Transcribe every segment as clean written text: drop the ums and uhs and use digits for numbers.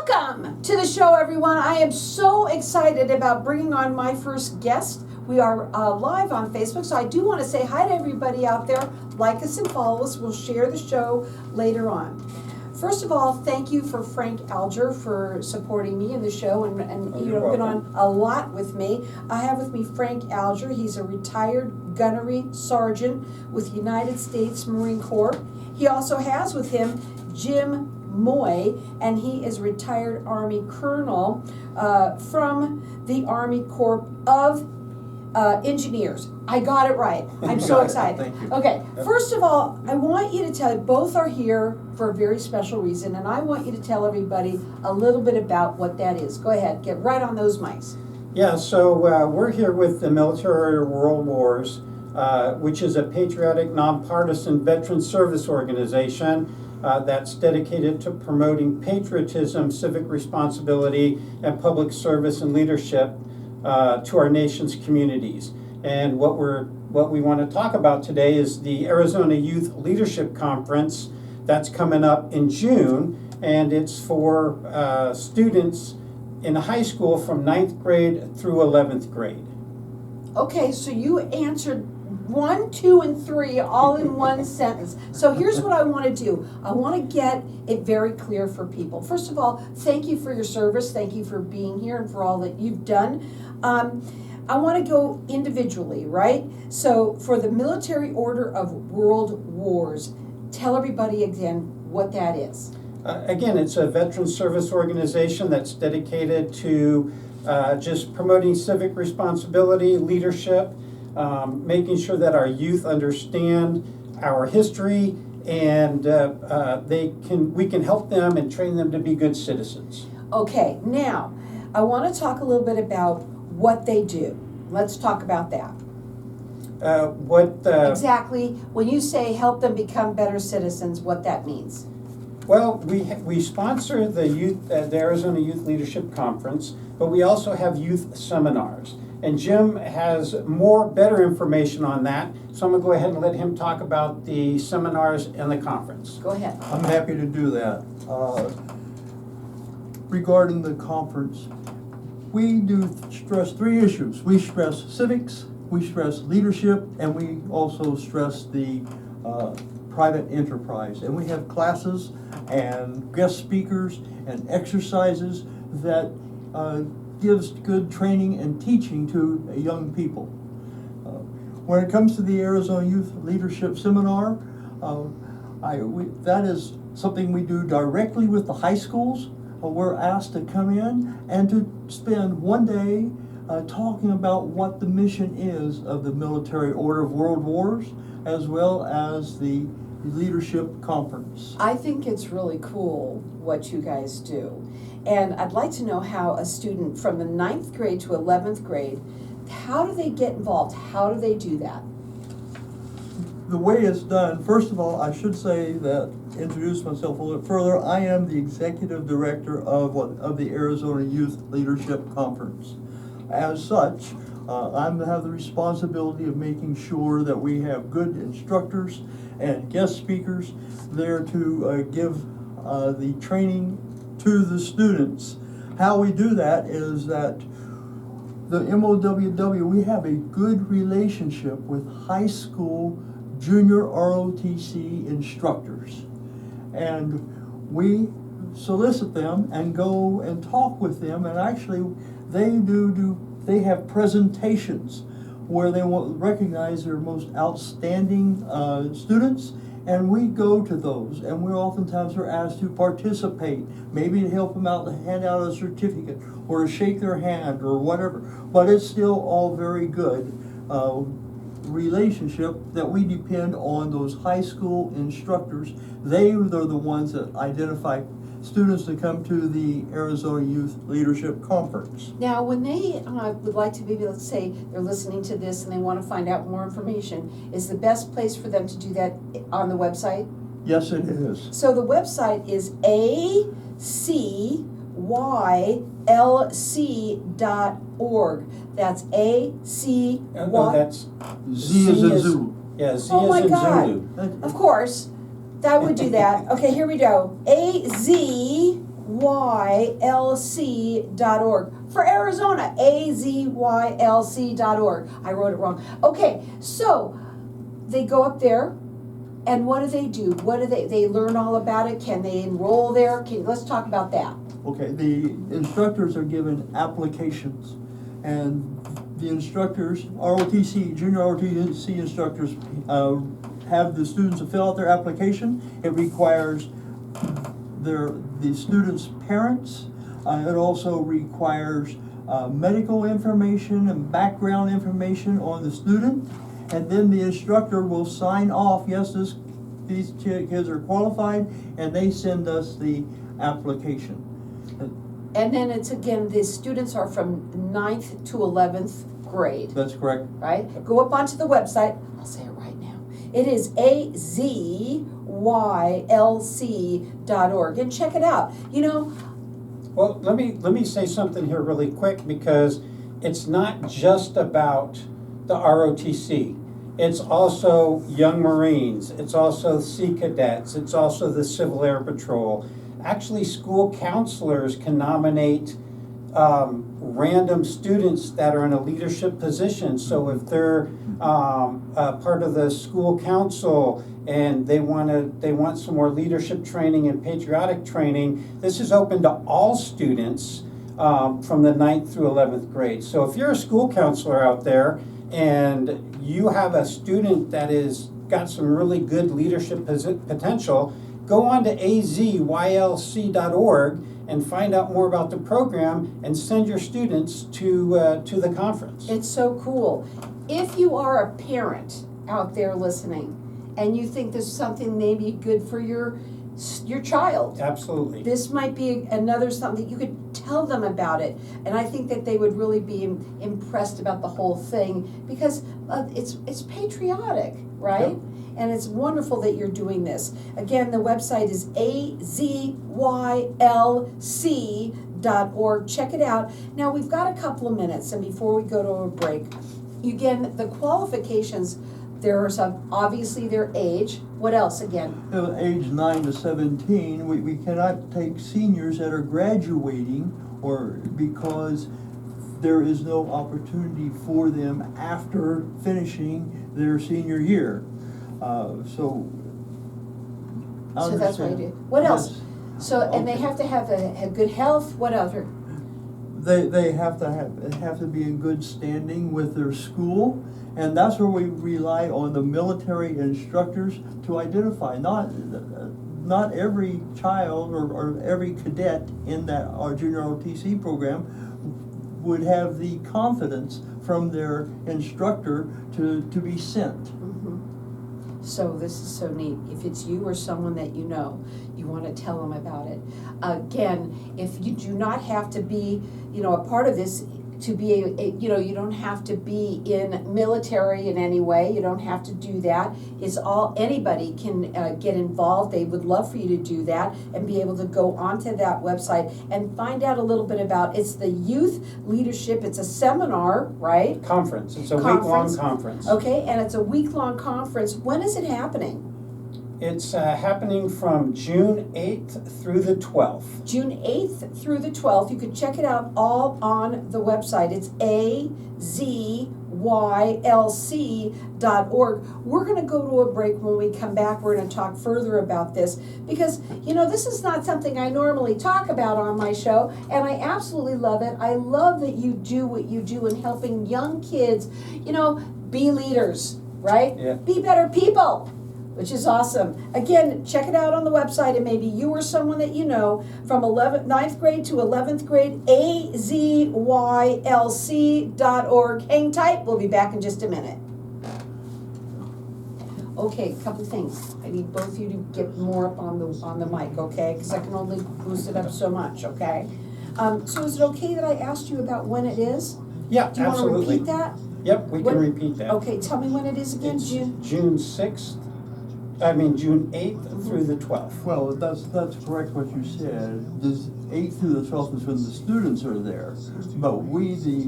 Welcome to the show, everyone. I am so excited about bringing on my first guest. We are live on Facebook, so I do want to say hi to everybody out there. Like us and follow us. We'll share the show later on. First of all, thank you for Frank Alger for supporting me in the show, and you've been on a lot with me. I have with me Frank Alger. He's a retired gunnery sergeant with United States Marine Corps. He also has with him Jim Moy, and he is retired Army Colonel from the Army Corps of Engineers. I got it right. I'm so excited. Thank you. Okay, first of all, I want you to tell, both are here for a very special reason, and I want you to tell everybody a little bit about what that is. Go ahead, get right on those mics. Yeah, so we're here with the Military World Wars, which is a patriotic, nonpartisan veteran service organization that's dedicated to promoting patriotism, civic responsibility, and public service and leadership to our nation's communities. And what we want to talk about today is the Arizona Youth Leadership Conference that's coming up in June, and it's for students in high school from 9th grade through 11th grade. Okay, so you answered 1, 2, and 3 all in one sentence. So here's what I want to do. I want to get it very clear for people. First of all, thank you for your service. Thank you for being here and for all that you've done. I want to go individually, right? So for the Military Order of World Wars, tell everybody again what that is. Again, it's a veteran service organization that's dedicated to just promoting civic responsibility, leadership, making sure that our youth understand our history, and we can help them and train them to be good citizens. Okay, now I want to talk a little bit about what they do. Let's talk about that. Exactly, when you say help them become better citizens, what that means. Well, we sponsor the Arizona Youth Leadership Conference, but we also have youth seminars. And Jim has better information on that, so I'm going to go ahead and let him talk about the seminars and the conference. Go ahead. I'm happy to do that. Regarding the conference, we do stress 3 issues. We stress civics, we stress leadership, and we also stress the private enterprise. And we have classes and guest speakers and exercises that gives good training and teaching to young people. When it comes to the Arizona Youth Leadership Seminar, that is something we do directly with the high schools. We're asked to come in and to spend one day talking about what the mission is of the Military Order of World Wars, as well as the Leadership Conference. I think it's really cool what you guys do. And I'd like to know how a student from the 9th grade to 11th grade, how do they get involved? How do they do that? The way it's done, first of all, I should say that, introduce myself a little further, I am the executive director of the Arizona Youth Leadership Conference. As such, I have the responsibility of making sure that we have good instructors and guest speakers there to give the training to the students. How we do that is that the MOWW, we have a good relationship with high school junior ROTC instructors. And we solicit them and go and talk with them, and actually they have presentations where they will recognize their most outstanding students, and we go to those, and we oftentimes are asked to participate, maybe to help them out, to hand out a certificate, or to shake their hand, or whatever. But it's still all very good relationship that we depend on those high school instructors. They are the ones that identify students to come to the Arizona Youth Leadership Conference. Now, when they would like to maybe, let's say they're listening to this and they want to find out more information, is the best place for them to do that on the website? Yes, it is. So the website is acyLC.org. That's ACY. No, that's Z as in Zulu. Yeah, Z Oh my as in God. Zulu. Of course, that would do that. Okay, here we go. AZY azylc.org. For Arizona, azylc.org. I wrote it wrong. Okay, so they go up there, and what do? What do they learn all about it? Can they enroll there? Let's talk about that. Okay, the instructors are given applications, and the instructors, ROTC, junior ROTC instructors, have the students fill out their application. It requires the students' parents. It also requires medical information and background information on the student. And then the instructor will sign off, yes, these kids are qualified, and they send us the application. And then it's again, the students are from 9th to 11th grade, That's correct. right? Go up onto the website, I'll say it right now. It is azylc.org, and check it out. You know, Well, let me say something here really quick, because it's not just about the ROTC. It's also Young Marines, it's also Sea Cadets, it's also the Civil Air Patrol. Actually, school counselors can nominate random students that are in a leadership position. So if they're part of the school council and they want some more leadership training and patriotic training, this is open to all students from the 9th through 11th grade. So if you're a school counselor out there and you have a student that is got some really good leadership potential, go on to azylc.org and find out more about the program and send your students to the conference. it's so cool. If you are a parent out there listening and you think there's something maybe good for your child, Absolutely. this might be another something you could tell them about it, and I think that they would really be impressed about the whole thing, because it's patriotic, right? Yep. And it's wonderful that you're doing this. Again, the website is azylc.org. Check it out. Now we've got a couple of minutes, and before we go to a break, again, the qualifications. There are some, obviously their age. What else again? Age 9 to 17, we cannot take seniors that are graduating, or because there is no opportunity for them after finishing their senior year. So that's what you do. What else? Yes. So, and they have to have a good health. What other? They have to be in good standing with their school, and that's where we rely on the military instructors to identify. Not every child or every cadet in our junior ROTC program would have the confidence from their instructor to be sent. So this is so neat. If it's you or someone that you know, you want to tell them about it. Again, if you do not have to be, a part of this to be, you don't have to be in military in any way. You don't have to do that. It's anybody can get involved. They would love for you to do that and be able to go onto that website and find out a little bit about, it's the youth leadership. It's a seminar, right? Conference. It's a week-long conference. Okay, and it's a week-long conference. When is it happening? It's happening from June 8th through the 12th. June 8th through the 12th. You can check it out all on the website. It's azylc.org. We're going to go to a break. When we come back, we're going to talk further about this, because, this is not something I normally talk about on my show, and I absolutely love it. I love that you do what you do in helping young kids, be leaders, right? Yeah. Be better people, which is awesome. Again, check it out on the website, and maybe you or someone that you know from 9th grade to 11th grade, azylc.org. Hang tight, we'll be back in just a minute. Okay, a couple things. I need both of you to get more up on the mic, okay? Because I can only boost it up so much, okay? So is it okay that I asked you about when it is? Yeah, Do you want to absolutely. repeat that? Yep, we can repeat that. Okay, tell me when it is again, It's June. June 8th through the 12th. Well, that's correct what you said. This 8th through the 12th is when the students are there. But we, the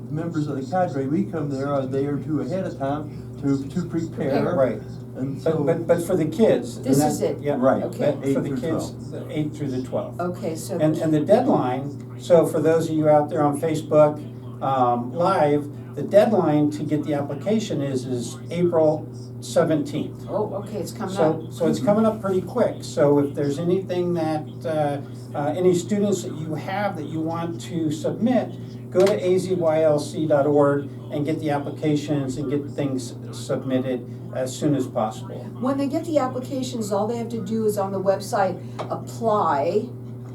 members of the cadre, we come there a day or two ahead of time to prepare. Right. And so. But for the kids. This and is that- it. Yeah. Right. Okay. But for the 8 through kids, 12. the 8 through the 12. Okay, so. And the deadline, so for those of you out there on Facebook Live, the deadline to get the application is April 17th. Oh, okay, it's coming up. So it's coming up pretty quick. So if there's anything that, any students that you have that you want to submit, go to azylc.org and get the applications and get things submitted as soon as possible. When they get the applications, all they have to do is on the website, apply,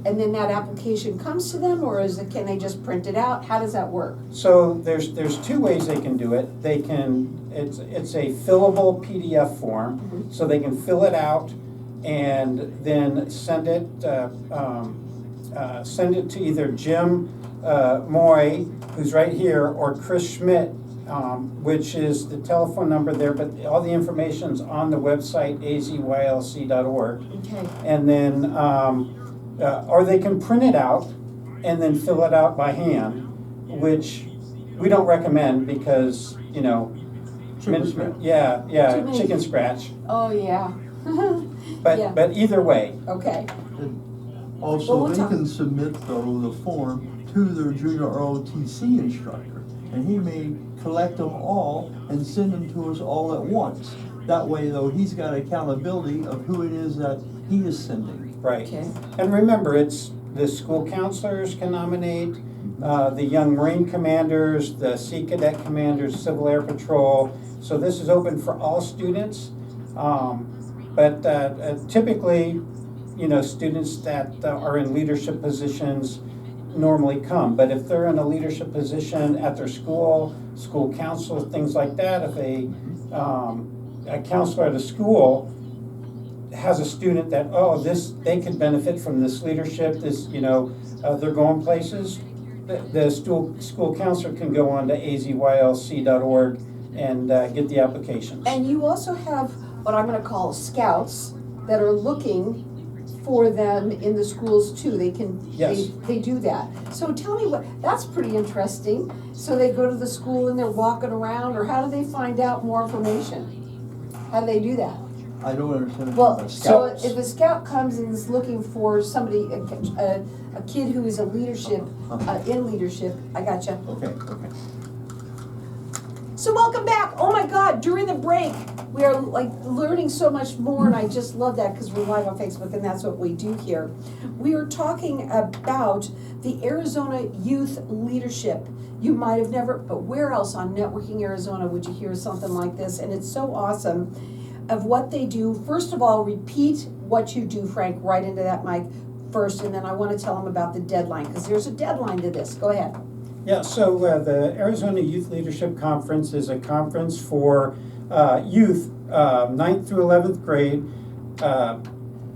and then that application comes to them, or can they just print it out? How does that work? So there's two ways they can do it. They can, it's a fillable PDF form, so they can fill it out and then send it to either Jim Moy, who's right here, or Chris Schmidt, which is the telephone number there, but all the information's on the website, azylc.org. Okay, And then, or they can print it out and then fill it out by hand, which we don't recommend because, you know, Chicken scratch. yeah, Too many- chicken scratch. oh, yeah. Yeah. But either way, Okay, Well, Also, what's they up? can submit though the form to their junior ROTC instructor, and he may collect them all and send them to us all at once. That way though, he's got accountability of who it is that he is sending. right. okay. And remember, it's, the school counselors can nominate, the young Marine commanders, the Sea Cadet commanders, Civil Air Patrol. So this is open for all students. But typically, you know, students that are in leadership positions normally come. But if they're in a leadership position at their school, school council, things like that, if a counselor at a school has a student that, oh, they could benefit from this leadership, this, you know, they're going places, the school counselor can go on to azylc.org and get the applications. And you also have what I'm gonna call scouts that are looking for them in the schools too. They can, Yes. they do that. So tell me that's pretty interesting. So they go to the school and they're walking around, or how do they find out more information? How do they do that? I don't understand. Well, about so scouts. if a scout comes and is looking for somebody, a kid who is a leadership, in leadership, I gotcha. Okay. So welcome back. Oh my God, during the break, we are like learning so much more, and I just love that because we're live on Facebook and that's what we do here. We are talking about the Arizona Youth Leadership. You might have never, but where else on Networking Arizona would you hear something like this? And it's so awesome of what they do. First of all, repeat what you do, Frank, right into that mic first, and then I want to tell them about the deadline, because there's a deadline to this. Go ahead. Yeah, so the Arizona Youth Leadership Conference is a conference for youth, 9th through 11th grade,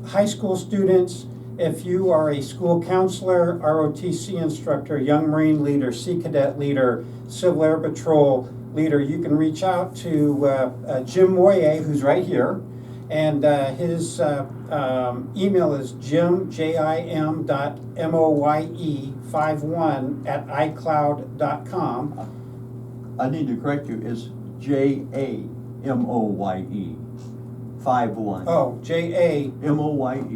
high school students. If you are a school counselor, ROTC instructor, young Marine leader, Sea Cadet leader, Civil Air Patrol leader, you can reach out to Jim Moye, who's right here. And his email is jim.moye51@icloud.com. I need to correct you, it's JAMOYE, 51. Oh, MOYE.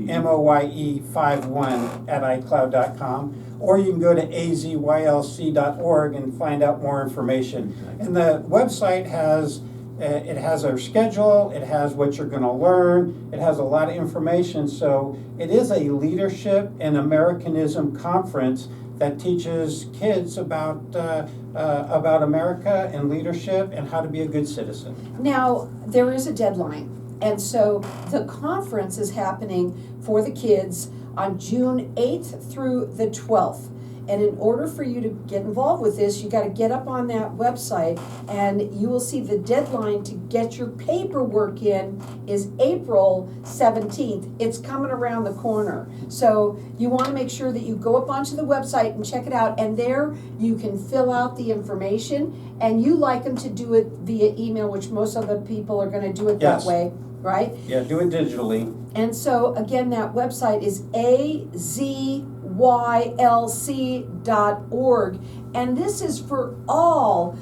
JAMOYE51@icloud.com. Or you can go to azylc.org and find out more information. And the website has, it has our schedule, it has what you're gonna learn, it has a lot of information. So it is a leadership and Americanism conference that teaches kids about America and leadership and how to be a good citizen. Now, there is a deadline, and so the conference is happening for the kids on June 8th through the 12th. And in order for you to get involved with this, you gotta get up on that website, and you will see the deadline to get your paperwork in is April 17th. It's coming around the corner. So you wanna make sure that you go up onto the website and check it out, and there you can fill out the information, and you like them to do it via email, which most other people are gonna do it that Yes. way, right? Yeah, do it digitally. And so, again, that website is azylc.org. And this is for all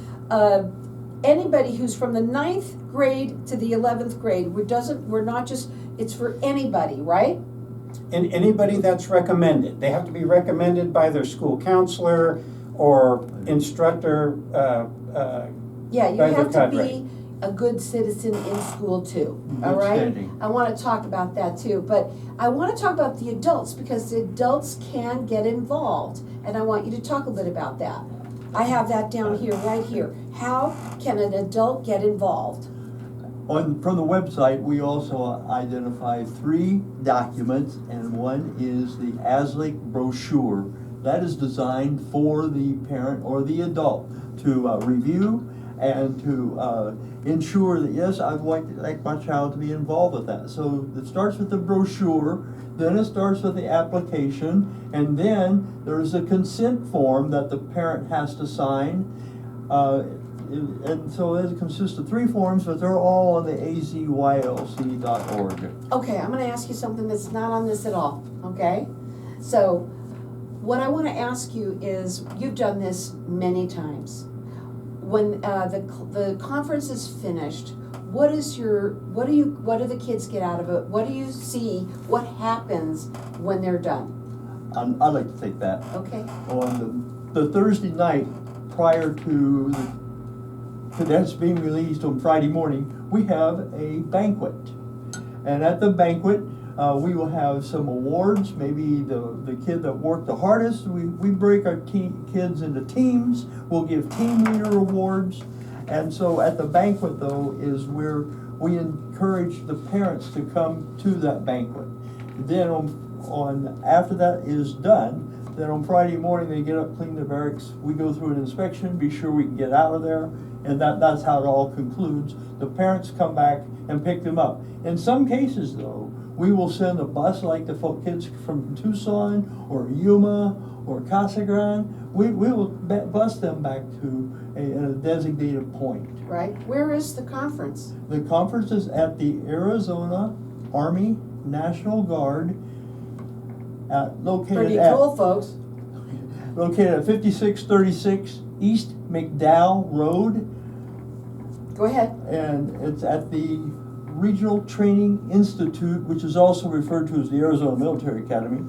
anybody who's from the 9th grade to the 11th grade. We're not just, it's for anybody, right? And anybody that's recommended, they have to be recommended by their school counselor or instructor, Yeah, you by the have to cadre. be a good citizen in school too, all right? Outstanding. I wanna talk about that too, but I wanna talk about the adults, because the adults can get involved, and I want you to talk a bit about that. I have that down here, right here. How can an adult get involved? From the website, we also identify 3 documents, and one is the ASLIC brochure. That is designed for the parent or the adult to review and to ensure that, yes, I'd like my child to be involved with that. So it starts with the brochure, then it starts with the application, and then there's a consent form that the parent has to sign. And so it consists of 3 forms, but they're all on the azylc.org. Okay, I'm gonna ask you something that's not on this at all, okay? So, what I wanna ask you is, you've done this many times. When the conference is finished, what do the kids get out of it? What do you see? What happens when they're done? I'd like to take that. Okay, On the Thursday night prior to the cadets being released on Friday morning, we have a banquet. And at the banquet, we will have some awards, maybe the kid that worked the hardest. We break our kids into teams. We'll give team leader awards. And so at the banquet, though, is where we encourage the parents to come to that banquet. Then after that is done, then on Friday morning, they get up, clean the barracks. We go through an inspection, be sure we can get out of there. And that's how it all concludes. The parents come back and pick them up. In some cases, though, we will send a bus like the kids from Tucson or Yuma or Casa Grande. We will bus them back to a designated point. right? Where is the conference? The conference is at the Arizona Army National Guard, Pretty cool, folks. located at 5636 East McDowell Road. Go ahead. And it's at the Regional Training Institute, which is also referred to as the Arizona Military Academy.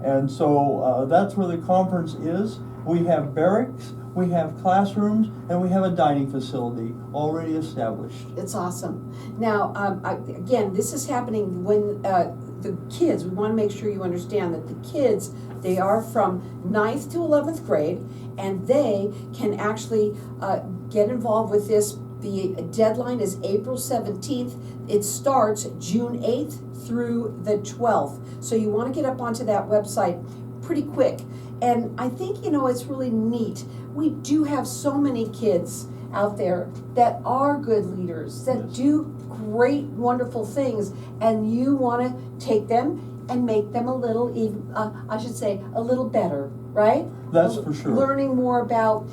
And so that's where the conference is. We have barracks, we have classrooms, and we have a dining facility already established. It's awesome. Now, again, this is happening when the kids, we want to make sure you understand that the kids, they are from 9th to 11th grade, and they can actually get involved with this. The deadline is April 17th. It starts June 8th through the 12th. So you want to get up onto that website pretty quick. And I think, it's really neat. We do have so many kids out there that are good leaders, that Yes. do great, wonderful things, and you want to take them and make them a little, a little better, right? That's for sure. Learning more about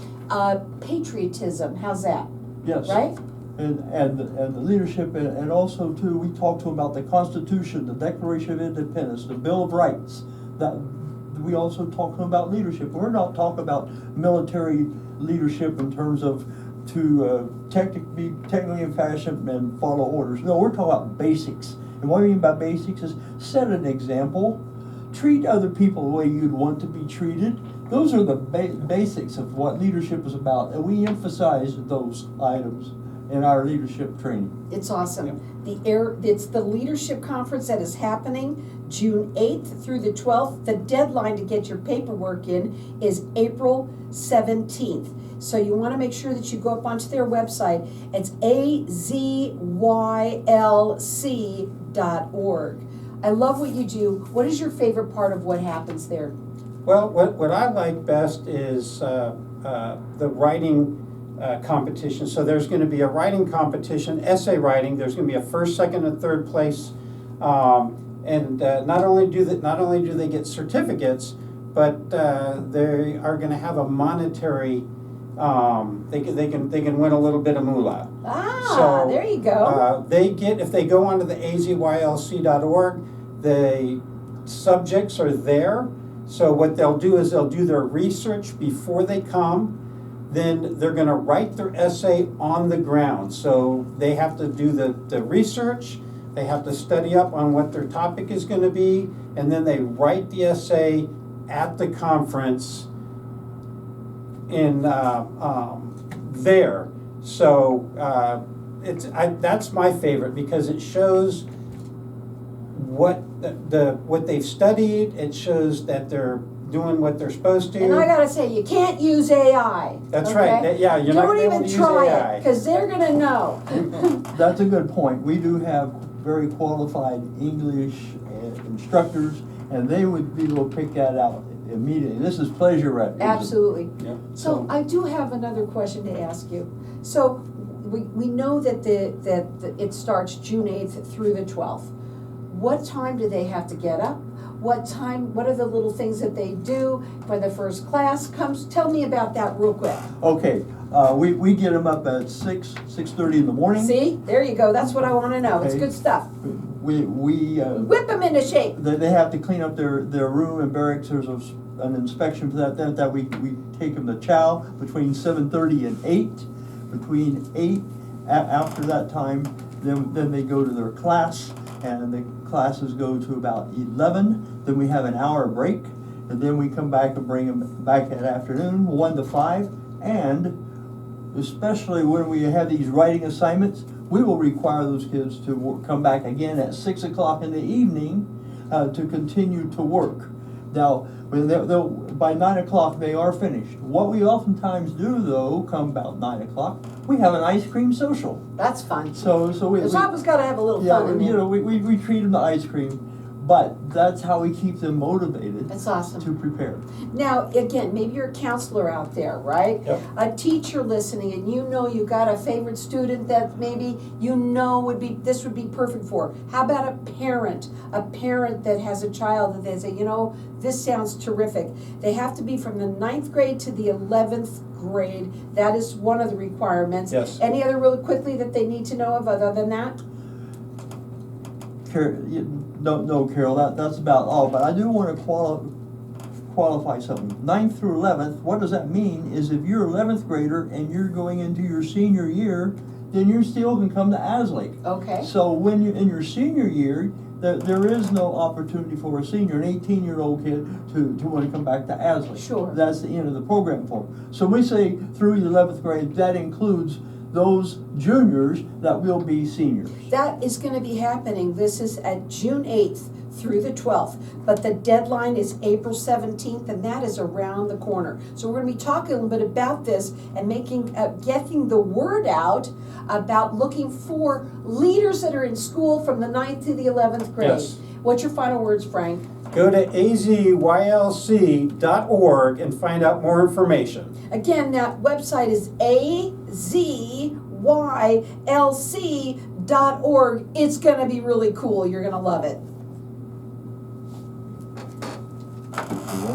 patriotism, how's that, Yes. right? And the leadership, and also too, we talk to them about the Constitution, the Declaration of Independence, the Bill of Rights. That we also talk to them about leadership. We're not talking about military leadership in terms of to be technically in fashion and follow orders. No, we're talking about basics. And what I mean by basics is set an example, treat other people the way you'd want to be treated. Those are the basics of what leadership is about, and we emphasize those items in our leadership training. It's awesome. Yep. It's the leadership conference that is happening June 8th through the 12th. The deadline to get your paperwork in is April 17th. So you want to make sure that you go up onto their website. It's azylc.org. I love what you do. What is your favorite part of what happens there? Well, what I like best is the writing competition. So there's going to be a writing competition, essay writing. There's going to be a first, second, and third place. And not only do they get certificates, but they are going to have a monetary. They can win a little bit of moolah. So, there you go. If they go onto the azylc.org, the subjects are there. So what they'll do is they'll do their research before they come. then they're gonna write their essay on the ground. So they have to do the research, they have to study up on what their topic is gonna be, and then they write the essay at the conference in there. So that's my favorite because it shows what what they've studied. It shows that they're doing what they're supposed to. And I gotta say, you can't use AI. That's okay? right. Yeah, you're not Don't gonna be able even to use try AI. it, because they're gonna know. That's a good point. We do have very qualified English instructors, and they would be able to pick that out immediately. This is pleasure writing. Absolutely. Yeah. So I do have another question to ask you. So we know that it starts June 8th through the 12th. What time do they have to get up? What are the little things that they do when the first class comes? Tell me about that real quick. Okay, we get them up at 6:30 in the morning. See, there you go, that's what I wanna know, it's Okay. good stuff. We Whip them into shape. they have to clean up their room and barracks. There's an inspection for that. Then we take them to chow between 7:30 and 8. Between 8 after that time, then they go to their class, and the classes go to about 11. Then we have an hour break, and then we come back and bring them back that afternoon, 1 to 5. And especially when we have these writing assignments, we will require those kids to come back again at 6 o'clock in the evening to continue to work. Now, when they'll by 9 o'clock they are finished. What we oftentimes do though, come about 9 o'clock, we have an ice cream social. That's fun. So we Cause always gotta have a little yeah, fun in you there. know, we treat them to ice cream, but that's how we keep them motivated That's awesome. to prepare. Now, again, maybe you're a counselor out there, right? Yep. A teacher listening, and you know you got a favorite student that maybe you know this would be perfect for. How about a parent that has a child that they say, you know, this sounds terrific. They have to be from the 9th grade to the 11th grade. That is one of the requirements. Yes. Any other really quickly that they need to know of other than that? No, Carol, that's about all, but I do want to qualify something. 9th through 11th, what does that mean is if you're 11th grader and you're going into your senior year, then you still can come to Aslake. Okay. So when you're in your senior year, there is no opportunity for a senior, an 18-year-old kid to want to come back to Aslake. Sure. That's the end of the program for them. So we say through the 11th grade, that includes those juniors that will be seniors. That is gonna be happening, this is at June 8th through the 12th, but the deadline is April 17th, and that is around the corner. So we're gonna be talking a little bit about this and getting the word out about looking for leaders that are in school from the 9th to the 11th grade. Yes. What's your final words, Frank? Go to azylc.org and find out more information. Again, that website is azylc.org. It's gonna be really cool, you're gonna love it.